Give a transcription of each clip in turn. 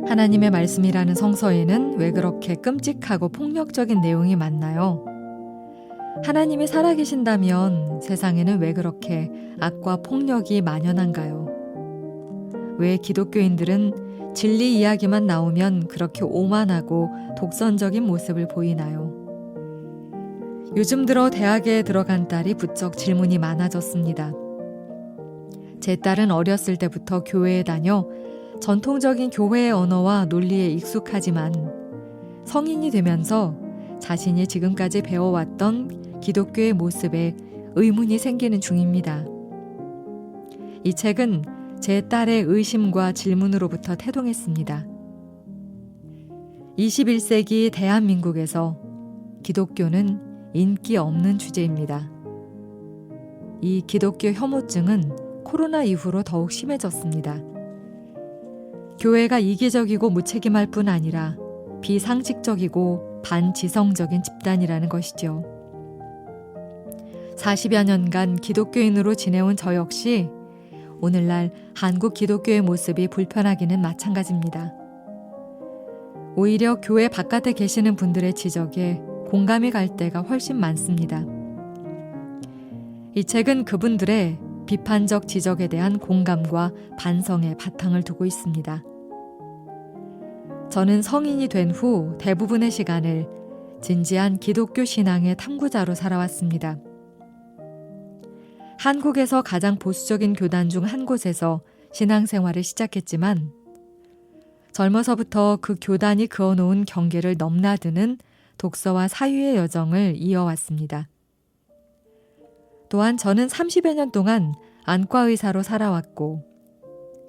하나님의 말씀이라는 성서에는 왜 그렇게 끔찍하고 폭력적인 내용이 많나요? 하나님이 살아계신다면 세상에는 왜 그렇게 악과 폭력이 만연한가요? 왜 기독교인들은 진리 이야기만 나오면 그렇게 오만하고 독선적인 모습을 보이나요? 요즘 들어 대학에 들어간 딸이 부쩍 질문이 많아졌습니다. 제 딸은 어렸을 때부터 교회에 다녀 전통적인 교회의 언어와 논리에 익숙하지만 성인이 되면서 자신이 지금까지 배워왔던 기독교의 모습에 의문이 생기는 중입니다. 이 책은 제 딸의 의심과 질문으로부터 태동했습니다. 21세기 대한민국에서 기독교는 인기 없는 주제입니다. 이 기독교 혐오증은 코로나 이후로 더욱 심해졌습니다. 교회가 이기적이고 무책임할 뿐 아니라 비상식적이고 반지성적인 집단이라는 것이죠. 40여 년간 기독교인으로 지내온 저 역시 오늘날 한국 기독교의 모습이 불편하기는 마찬가지입니다. 오히려 교회 바깥에 계시는 분들의 지적에 공감이 갈 때가 훨씬 많습니다. 이 책은 그분들의 비판적 지적에 대한 공감과 반성에 바탕을 두고 있습니다. 저는 성인이 된 후 대부분의 시간을 진지한 기독교 신앙의 탐구자로 살아왔습니다. 한국에서 가장 보수적인 교단 중 한 곳에서 신앙생활을 시작했지만 젊어서부터 그 교단이 그어놓은 경계를 넘나드는 독서와 사유의 여정을 이어왔습니다. 또한 저는 30여 년 동안 안과 의사로 살아왔고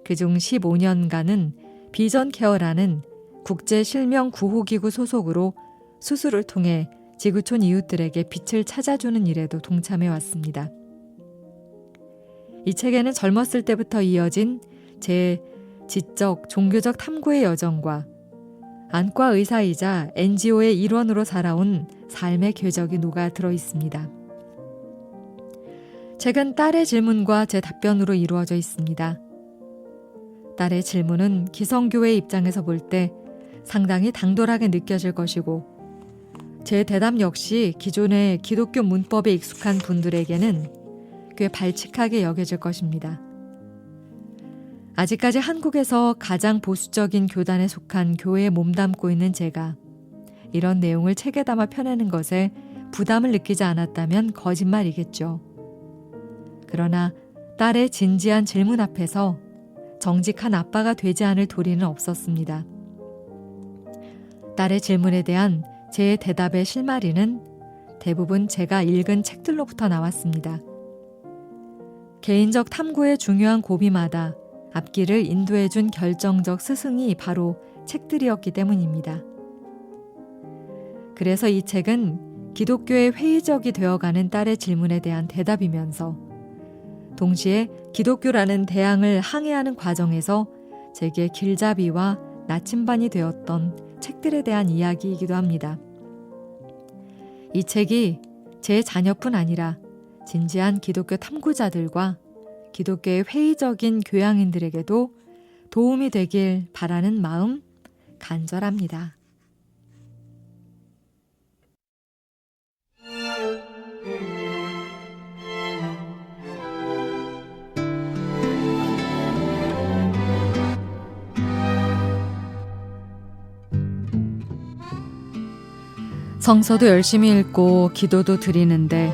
그중 15년간은 비전 케어라는 국제 실명 구호기구 소속으로 수술을 통해 지구촌 이웃들에게 빛을 찾아주는 일에도 동참해 왔습니다. 이 책에는 젊었을 때부터 이어진 제 지적, 종교적 탐구의 여정과 안과 의사이자 NGO의 일원으로 살아온 삶의 궤적이 녹아 들어 있습니다. 책은 딸의 질문과 제 답변으로 이루어져 있습니다. 딸의 질문은 기성교회 입장에서 볼 때 상당히 당돌하게 느껴질 것이고 제 대답 역시 기존의 기독교 문법에 익숙한 분들에게는 꽤 발칙하게 여겨질 것입니다. 아직까지 한국에서 가장 보수적인 교단에 속한 교회에 몸담고 있는 제가 이런 내용을 책에 담아 펴내는 것에 부담을 느끼지 않았다면 거짓말이겠죠. 그러나 딸의 진지한 질문 앞에서 정직한 아빠가 되지 않을 도리는 없었습니다. 딸의 질문에 대한 제 대답의 실마리는 대부분 제가 읽은 책들로부터 나왔습니다. 개인적 탐구의 중요한 고비마다 앞길을 인도해준 결정적 스승이 바로 책들이었기 때문입니다. 그래서 이 책은 기독교의 회의적이 되어가는 딸의 질문에 대한 대답이면서 동시에 기독교라는 대항을 항해하는 과정에서 제게 길잡이와 나침반이 되었던 책들에 대한 이야기이기도 합니다. 이 책이 제 자녀뿐 아니라 진지한 기독교 탐구자들과 기독교의 회의적인 교양인들에게도 도움이 되길 바라는 마음 간절합니다. 성서도 열심히 읽고 기도도 드리는데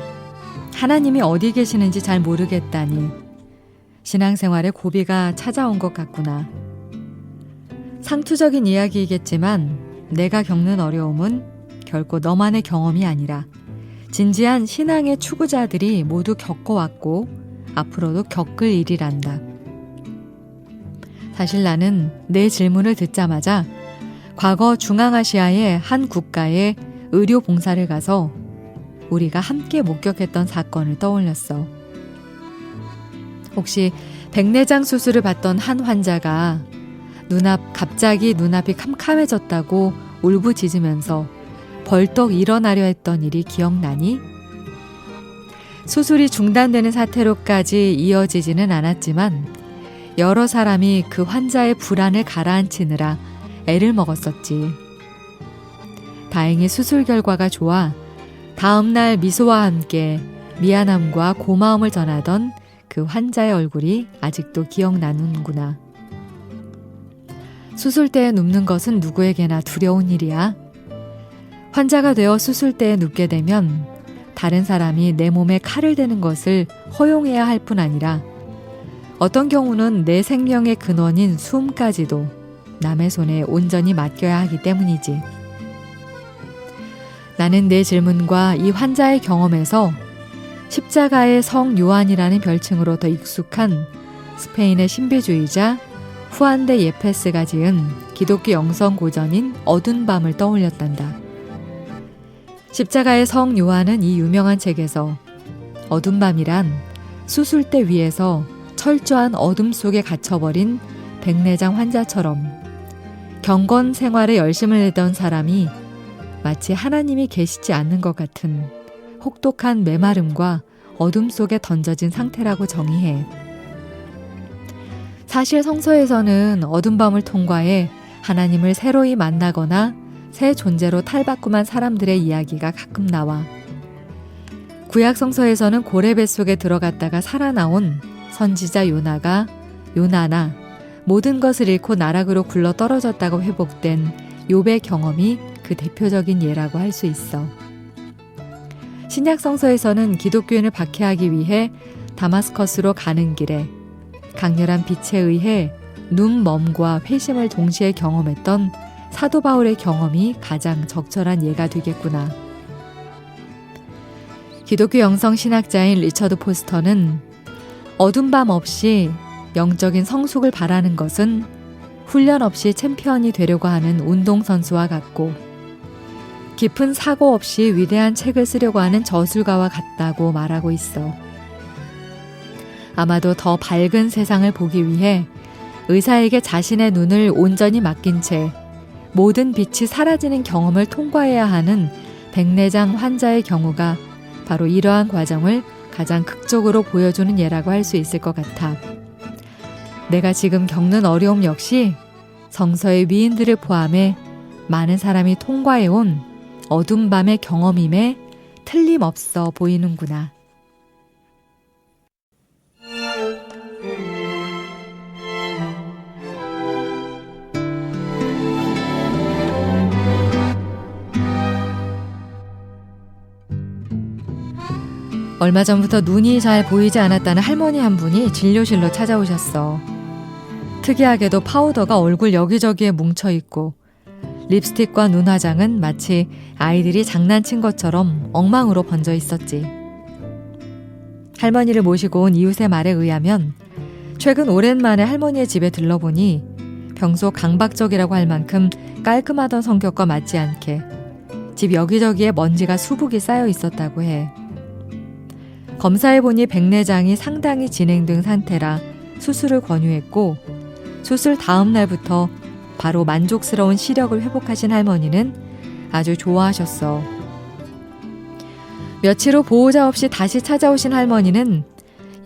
하나님이 어디 계시는지 잘 모르겠다니 신앙생활에 고비가 찾아온 것 같구나. 상투적인 이야기이겠지만 내가 겪는 어려움은 결코 너만의 경험이 아니라 진지한 신앙의 추구자들이 모두 겪어왔고 앞으로도 겪을 일이란다. 사실 나는 내 질문을 듣자마자 과거 중앙아시아의 한 국가에 의료 봉사를 가서 우리가 함께 목격했던 사건을 떠올렸어. 혹시 백내장 수술을 받던 한 환자가 갑자기 눈앞이 캄캄해졌다고 울부짖으면서 벌떡 일어나려 했던 일이 기억나니? 수술이 중단되는 사태로까지 이어지지는 않았지만 여러 사람이 그 환자의 불안을 가라앉히느라 애를 먹었었지. 다행히 수술 결과가 좋아 다음날 미소와 함께 미안함과 고마움을 전하던 그 환자의 얼굴이 아직도 기억나는구나. 수술대에 눕는 것은 누구에게나 두려운 일이야. 환자가 되어 수술대에 눕게 되면 다른 사람이 내 몸에 칼을 대는 것을 허용해야 할 뿐 아니라 어떤 경우는 내 생명의 근원인 숨까지도 남의 손에 온전히 맡겨야 하기 때문이지. 나는 내 질문과 이 환자의 경험에서 십자가의 성 요한이라는 별칭으로 더 익숙한 스페인의 신비주의자 후안 데 예페스가 지은 기독교 영성 고전인 어두운 밤을 떠올렸단다. 십자가의 성 요한은 이 유명한 책에서 어두운 밤이란 수술대 위에서 철저한 어둠 속에 갇혀버린 백내장 환자처럼 경건 생활에 열심을 내던 사람이 마치 하나님이 계시지 않는 것 같은 혹독한 메마름과 어둠 속에 던져진 상태라고 정의해. 사실 성서에서는 어둠 밤을 통과해 하나님을 새로이 만나거나 새 존재로 탈바꿈한 사람들의 이야기가 가끔 나와. 구약 성서에서는 고래 뱃속에 들어갔다가 살아나온 선지자 요나나 모든 것을 잃고 나락으로 굴러 떨어졌다고 회복된 욥의 경험이 그 대표적인 예라고 할 수 있어. 신약 성서에서는 기독교인을 박해하기 위해 다마스커스로 가는 길에 강렬한 빛에 의해 눈멈과 회심을 동시에 경험했던 사도 바울의 경험이 가장 적절한 예가 되겠구나. 기독교 영성 신학자인 리처드 포스터는 어둠 밤 없이 영적인 성숙을 바라는 것은 훈련 없이 챔피언이 되려고 하는 운동선수와 같고 깊은 사고 없이 위대한 책을 쓰려고 하는 저술가와 같다고 말하고 있어. 아마도 더 밝은 세상을 보기 위해 의사에게 자신의 눈을 온전히 맡긴 채 모든 빛이 사라지는 경험을 통과해야 하는 백내장 환자의 경우가 바로 이러한 과정을 가장 극적으로 보여주는 예라고 할 수 있을 것 같아. 내가 지금 겪는 어려움 역시 성서의 위인들을 포함해 많은 사람이 통과해온 어둠 밤의 경험임에 틀림없어 보이는구나. 얼마 전부터 눈이 잘 보이지 않았다는 할머니 한 분이 진료실로 찾아오셨어. 특이하게도 파우더가 얼굴 여기저기에 뭉쳐있고 립스틱과 눈화장은 마치 아이들이 장난친 것처럼 엉망으로 번져 있었지. 할머니를 모시고 온 이웃의 말에 의하면 최근 오랜만에 할머니의 집에 들러보니 평소 강박적이라고 할 만큼 깔끔하던 성격과 맞지 않게 집 여기저기에 먼지가 수북이 쌓여 있었다고 해. 검사해보니 백내장이 상당히 진행된 상태라 수술을 권유했고 수술 다음 날부터 바로 만족스러운 시력을 회복하신 할머니는 아주 좋아하셨어. 며칠 후 보호자 없이 다시 찾아오신 할머니는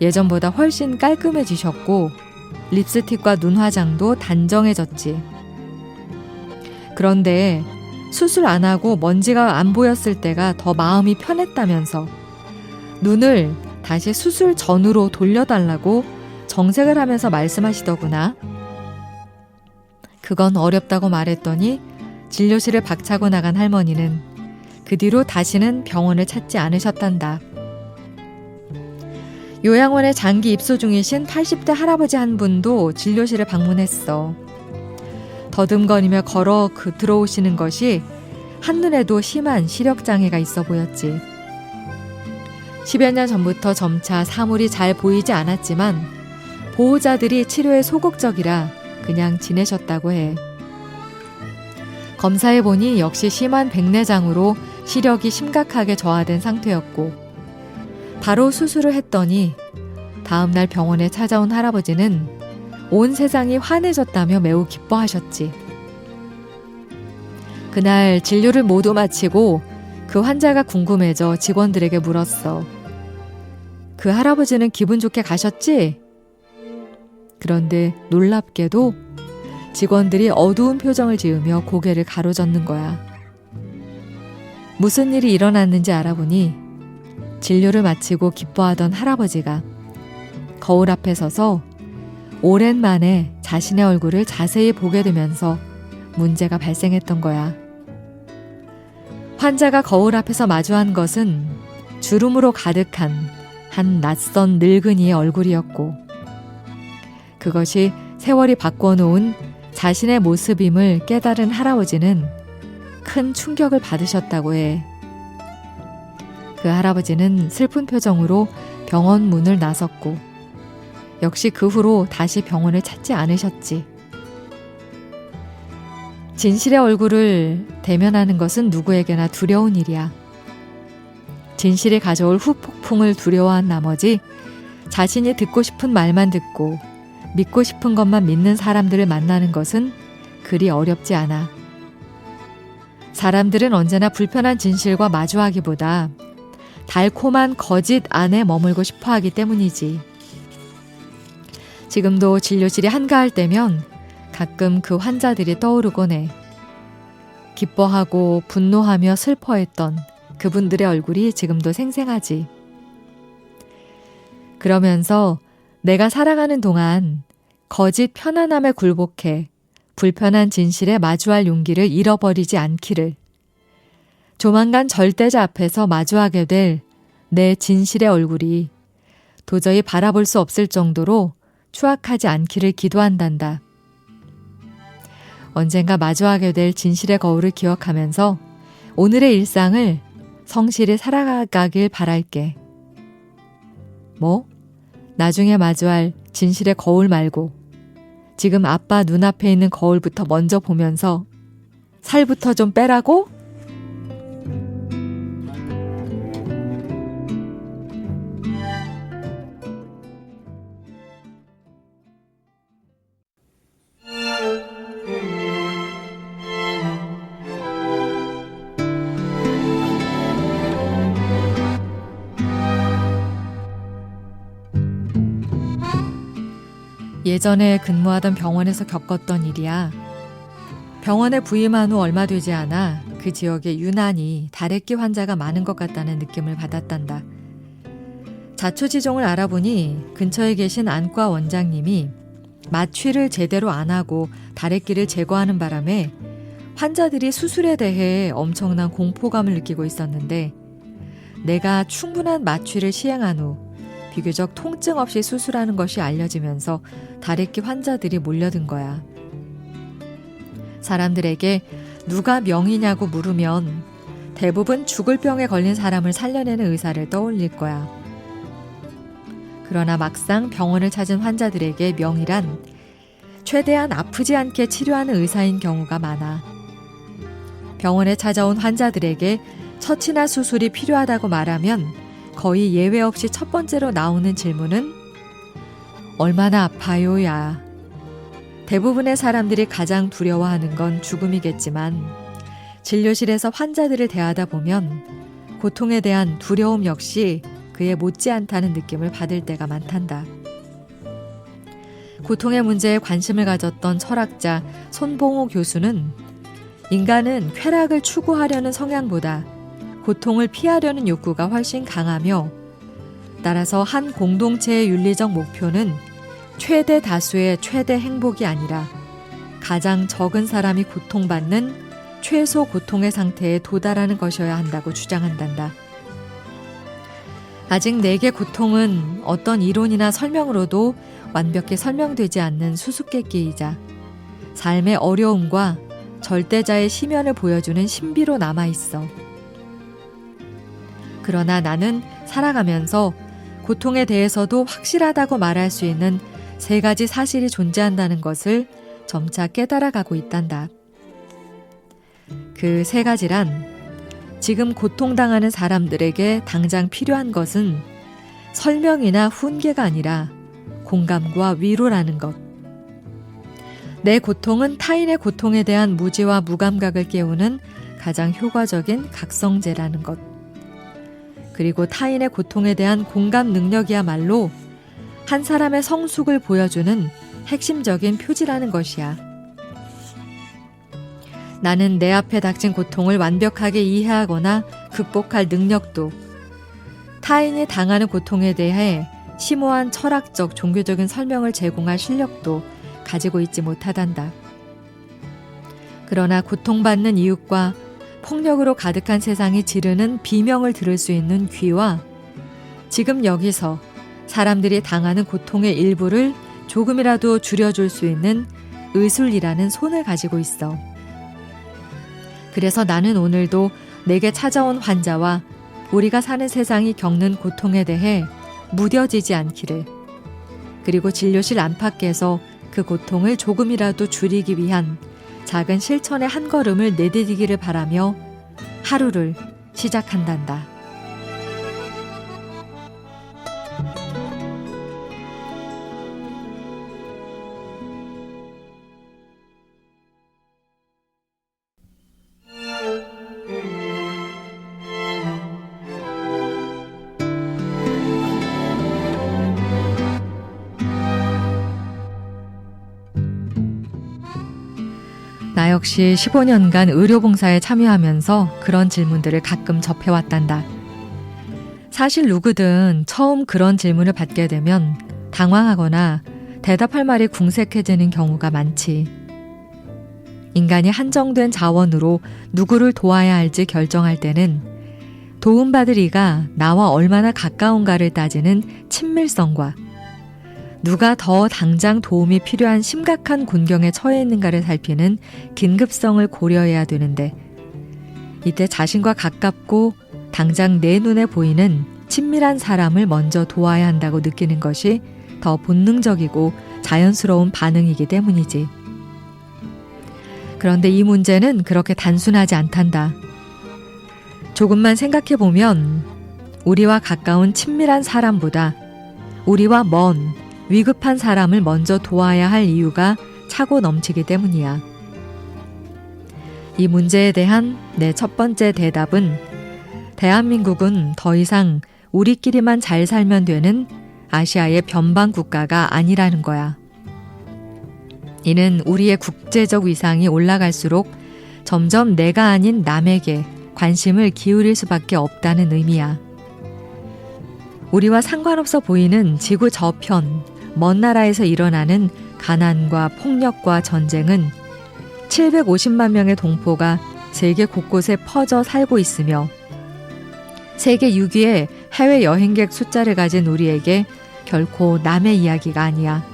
예전보다 훨씬 깔끔해지셨고 립스틱과 눈화장도 단정해졌지. 그런데 수술 안 하고 먼지가 안 보였을 때가 더 마음이 편했다면서 눈을 다시 수술 전으로 돌려달라고 정색을 하면서 말씀하시더구나. 그건 어렵다고 말했더니 진료실을 박차고 나간 할머니는 그 뒤로 다시는 병원을 찾지 않으셨단다. 요양원에 장기 입소 중이신 80대 할아버지 한 분도 진료실을 방문했어. 더듬거리며 걸어 들어오시는 것이 한눈에도 심한 시력장애가 있어 보였지. 10여 년 전부터 점차 사물이 잘 보이지 않았지만 보호자들이 치료에 소극적이라 그냥 지내셨다고 해. 검사해보니 역시 심한 백내장으로 시력이 심각하게 저하된 상태였고 바로 수술을 했더니 다음날 병원에 찾아온 할아버지는 온 세상이 환해졌다며 매우 기뻐하셨지. 그날 진료를 모두 마치고 그 환자가 궁금해져 직원들에게 물었어. 그 할아버지는 기분 좋게 가셨지? 그런데 놀랍게도 직원들이 어두운 표정을 지으며 고개를 가로젓는 거야. 무슨 일이 일어났는지 알아보니 진료를 마치고 기뻐하던 할아버지가 거울 앞에 서서 오랜만에 자신의 얼굴을 자세히 보게 되면서 문제가 발생했던 거야. 환자가 거울 앞에서 마주한 것은 주름으로 가득한 한 낯선 늙은이의 얼굴이었고, 그것이 세월이 바꿔놓은 자신의 모습임을 깨달은 할아버지는 큰 충격을 받으셨다고 해. 그 할아버지는 슬픈 표정으로 병원 문을 나섰고, 역시 그 후로 다시 병원을 찾지 않으셨지. 진실의 얼굴을 대면하는 것은 누구에게나 두려운 일이야. 진실이 가져올 후폭풍을 두려워한 나머지 자신이 듣고 싶은 말만 듣고 믿고 싶은 것만 믿는 사람들을 만나는 것은 그리 어렵지 않아. 사람들은 언제나 불편한 진실과 마주하기보다 달콤한 거짓 안에 머물고 싶어 하기 때문이지. 지금도 진료실이 한가할 때면 가끔 그 환자들이 떠오르곤 해. 기뻐하고 분노하며 슬퍼했던 그분들의 얼굴이 지금도 생생하지. 그러면서 내가 살아가는 동안 거짓 편안함에 굴복해 불편한 진실에 마주할 용기를 잃어버리지 않기를, 조만간 절대자 앞에서 마주하게 될 내 진실의 얼굴이 도저히 바라볼 수 없을 정도로 추악하지 않기를 기도한단다. 언젠가 마주하게 될 진실의 거울을 기억하면서 오늘의 일상을 성실히 살아가길 바랄게. 뭐? 나중에 마주할 진실의 거울 말고 지금 아빠 눈앞에 있는 거울부터 먼저 보면서 살부터 좀 빼라고? 예전에 근무하던 병원에서 겪었던 일이야. 병원에 부임한 후 얼마 되지 않아 그 지역에 유난히 다래끼 환자가 많은 것 같다는 느낌을 받았단다. 자초지종을 알아보니 근처에 계신 안과 원장님이 마취를 제대로 안 하고 다래끼를 제거하는 바람에 환자들이 수술에 대해 엄청난 공포감을 느끼고 있었는데, 내가 충분한 마취를 시행한 후 비교적 통증 없이 수술하는 것이 알려지면서 다래끼 환자들이 몰려든 거야. 사람들에게 누가 명의냐고 물으면 대부분 죽을 병에 걸린 사람을 살려내는 의사를 떠올릴 거야. 그러나 막상 병원을 찾은 환자들에게 명의란 최대한 아프지 않게 치료하는 의사인 경우가 많아. 병원에 찾아온 환자들에게 처치나 수술이 필요하다고 말하면 거의 예외 없이 첫 번째로 나오는 질문은 얼마나 아파요야. 대부분의 사람들이 가장 두려워하는 건 죽음이겠지만 진료실에서 환자들을 대하다 보면 고통에 대한 두려움 역시 그에 못지않다는 느낌을 받을 때가 많단다. 고통의 문제에 관심을 가졌던 철학자 손봉호 교수는 인간은 쾌락을 추구하려는 성향보다 고통을 피하려는 욕구가 훨씬 강하며, 따라서 한 공동체의 윤리적 목표는 최대 다수의 최대 행복이 아니라 가장 적은 사람이 고통받는 최소 고통의 상태에 도달하는 것이어야 한다고 주장한단다. 아직 내게 고통은 어떤 이론이나 설명으로도 완벽히 설명되지 않는 수수께끼이자 삶의 어려움과 절대자의 심연을 보여주는 신비로 남아있어. 그러나 나는 살아가면서 고통에 대해서도 확실하다고 말할 수 있는 3가지 사실이 존재한다는 것을 점차 깨달아가고 있단다. 그 3가지란, 지금 고통당하는 사람들에게 당장 필요한 것은 설명이나 훈계가 아니라 공감과 위로라는 것. 내 고통은 타인의 고통에 대한 무지와 무감각을 깨우는 가장 효과적인 각성제라는 것. 그리고 타인의 고통에 대한 공감 능력이야말로 한 사람의 성숙을 보여주는 핵심적인 표지라는 것이야. 나는 내 앞에 닥친 고통을 완벽하게 이해하거나 극복할 능력도, 타인이 당하는 고통에 대해 심오한 철학적, 종교적인 설명을 제공할 실력도 가지고 있지 못하단다. 그러나 고통받는 이웃과 폭력으로 가득한 세상이 지르는 비명을 들을 수 있는 귀와 지금 여기서 사람들이 당하는 고통의 일부를 조금이라도 줄여줄 수 있는 의술이라는 손을 가지고 있어. 그래서 나는 오늘도 내게 찾아온 환자와 우리가 사는 세상이 겪는 고통에 대해 무뎌지지 않기를, 그리고 진료실 안팎에서 그 고통을 조금이라도 줄이기 위한 작은 실천의 한 걸음을 내디디기를 바라며 하루를 시작한단다. 나 역시 15년간 의료봉사에 참여하면서 그런 질문들을 가끔 접해왔단다. 사실 누구든 처음 그런 질문을 받게 되면 당황하거나 대답할 말이 궁색해지는 경우가 많지. 인간이 한정된 자원으로 누구를 도와야 할지 결정할 때는 도움받을 이가 나와 얼마나 가까운가를 따지는 친밀성과 누가 더 당장 도움이 필요한 심각한 곤경에 처해 있는가를 살피는 긴급성을 고려해야 되는데, 이때 자신과 가깝고 당장 내 눈에 보이는 친밀한 사람을 먼저 도와야 한다고 느끼는 것이 더 본능적이고 자연스러운 반응이기 때문이지. 그런데 이 문제는 그렇게 단순하지 않단다. 조금만 생각해보면 우리와 가까운 친밀한 사람보다 우리와 먼 위급한 사람을 먼저 도와야 할 이유가 차고 넘치기 때문이야. 이 문제에 대한 내 첫 번째 대답은 대한민국은 더 이상 우리끼리만 잘 살면 되는 아시아의 변방 국가가 아니라는 거야. 이는 우리의 국제적 위상이 올라갈수록 점점 내가 아닌 남에게 관심을 기울일 수밖에 없다는 의미야. 우리와 상관없어 보이는 지구 저편, 먼 나라에서 일어나는 가난과 폭력과 전쟁은 750만 명의 동포가 세계 곳곳에 퍼져 살고 있으며 세계 6위의 해외 여행객 숫자를 가진 우리에게 결코 남의 이야기가 아니야.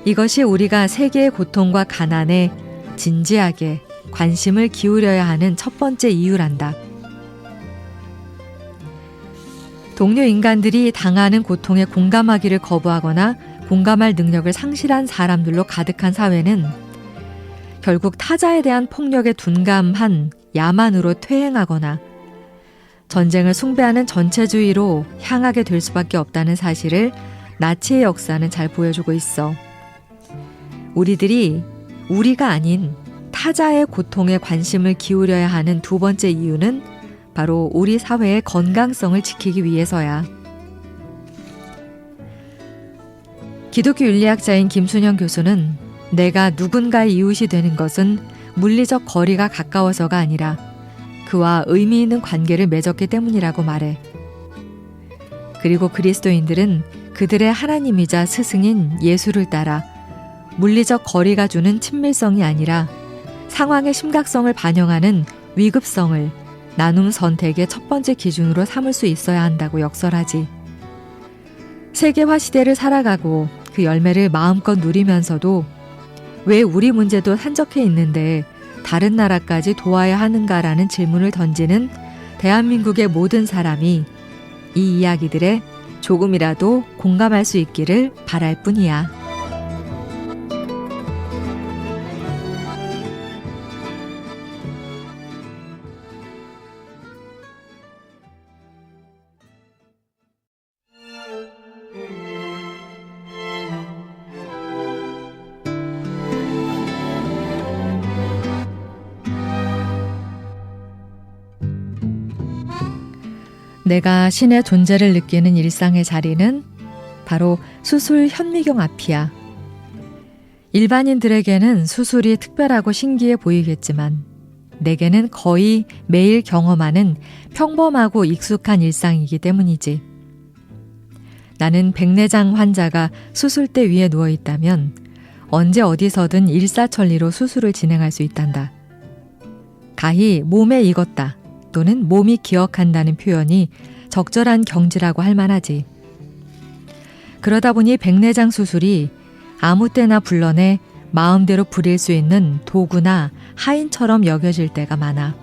이것이 우리가 세계의 고통과 가난에 진지하게 관심을 기울여야 하는 첫 번째 이유란다. 동료 인간들이 당하는 고통에 공감하기를 거부하거나 공감할 능력을 상실한 사람들로 가득한 사회는 결국 타자에 대한 폭력에 둔감한 야만으로 퇴행하거나 전쟁을 숭배하는 전체주의로 향하게 될 수밖에 없다는 사실을 나치의 역사는 잘 보여주고 있어. 우리들이 우리가 아닌 타자의 고통에 관심을 기울여야 하는 두 번째 이유는 바로 우리 사회의 건강성을 지키기 위해서야. 기독교 윤리학자인 김순영 교수는 내가 누군가의 이웃이 되는 것은 물리적 거리가 가까워서가 아니라 그와 의미 있는 관계를 맺었기 때문이라고 말해. 그리고 그리스도인들은 그들의 하나님이자 스승인 예수를 따라 물리적 거리가 주는 친밀성이 아니라 상황의 심각성을 반영하는 위급성을 나눔 선택의 첫 번째 기준으로 삼을 수 있어야 한다고 역설하지. 세계화 시대를 살아가고 그 열매를 마음껏 누리면서도 왜 우리 문제도 산적해 있는데 다른 나라까지 도와야 하는가라는 질문을 던지는 대한민국의 모든 사람이 이 이야기들에 조금이라도 공감할 수 있기를 바랄 뿐이야. 내가 신의 존재를 느끼는 일상의 자리는 바로 수술 현미경 앞이야. 일반인들에게는 수술이 특별하고 신기해 보이겠지만 내게는 거의 매일 경험하는 평범하고 익숙한 일상이기 때문이지. 나는 백내장 환자가 수술대 위에 누워있다면 언제 어디서든 일사천리로 수술을 진행할 수 있단다. 가히 몸에 익었다 또는 몸이 기억한다는 표현이 적절한 경지라고 할 만하지. 그러다 보니 백내장 수술이 아무 때나 불러내 마음대로 부릴 수 있는 도구나 하인처럼 여겨질 때가 많아.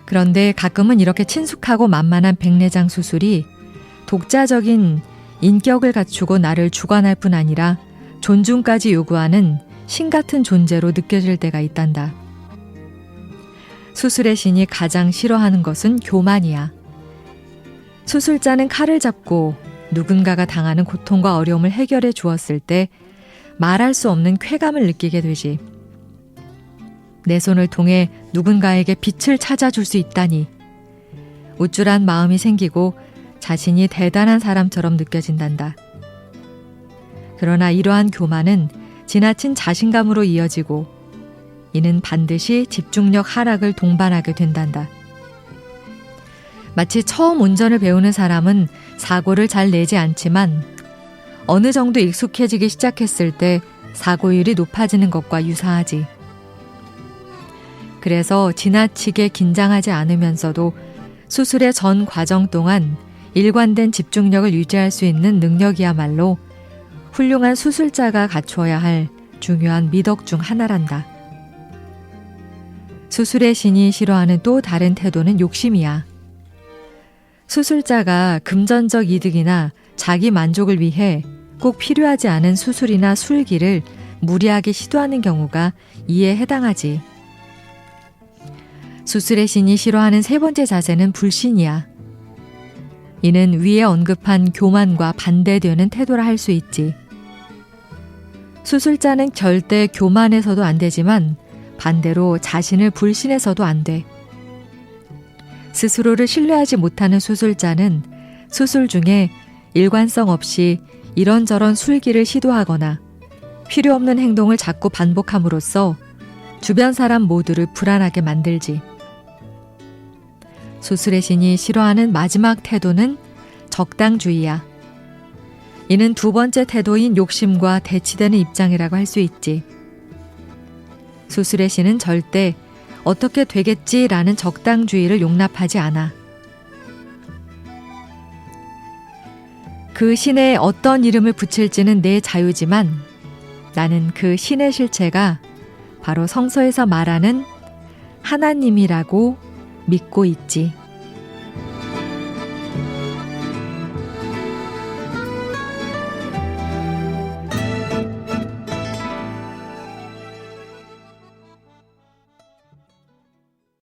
그런데 가끔은 이렇게 친숙하고 만만한 백내장 수술이 독자적인 인격을 갖추고 나를 주관할 뿐 아니라 존중까지 요구하는 신 같은 존재로 느껴질 때가 있단다. 수술의 신이 가장 싫어하는 것은 교만이야. 수술자는 칼을 잡고 누군가가 당하는 고통과 어려움을 해결해 주었을 때 말할 수 없는 쾌감을 느끼게 되지. 내 손을 통해 누군가에게 빛을 찾아줄 수 있다니. 우쭐한 마음이 생기고 자신이 대단한 사람처럼 느껴진단다. 그러나 이러한 교만은 지나친 자신감으로 이어지고 이는 반드시 집중력 하락을 동반하게 된단다. 마치 처음 운전을 배우는 사람은 사고를 잘 내지 않지만 어느 정도 익숙해지기 시작했을 때 사고율이 높아지는 것과 유사하지. 그래서 지나치게 긴장하지 않으면서도 수술의 전 과정 동안 일관된 집중력을 유지할 수 있는 능력이야말로 훌륭한 수술자가 갖추어야 할 중요한 미덕 중 하나란다. 수술의 신이 싫어하는 또 다른 태도는 욕심이야. 수술자가 금전적 이득이나 자기 만족을 위해 꼭 필요하지 않은 수술이나 술기를 무리하게 시도하는 경우가 이에 해당하지. 수술의 신이 싫어하는 세 번째 자세는 불신이야. 이는 위에 언급한 교만과 반대되는 태도라 할 수 있지. 수술자는 절대 교만해서도 안 되지만 반대로 자신을 불신해서도 안 돼. 스스로를 신뢰하지 못하는 수술자는 수술 중에 일관성 없이 이런저런 술기를 시도하거나 필요 없는 행동을 자꾸 반복함으로써 주변 사람 모두를 불안하게 만들지. 수술의 신이 싫어하는 마지막 태도는 적당주의야. 이는 두 번째 태도인 욕심과 대치되는 입장이라고 할 수 있지. 수술의 신은 절대 어떻게 되겠지라는 적당주의를 용납하지 않아. 그 신에 어떤 이름을 붙일지는 내 자유지만 나는 그 신의 실체가 바로 성서에서 말하는 하나님이라고 믿고 있지.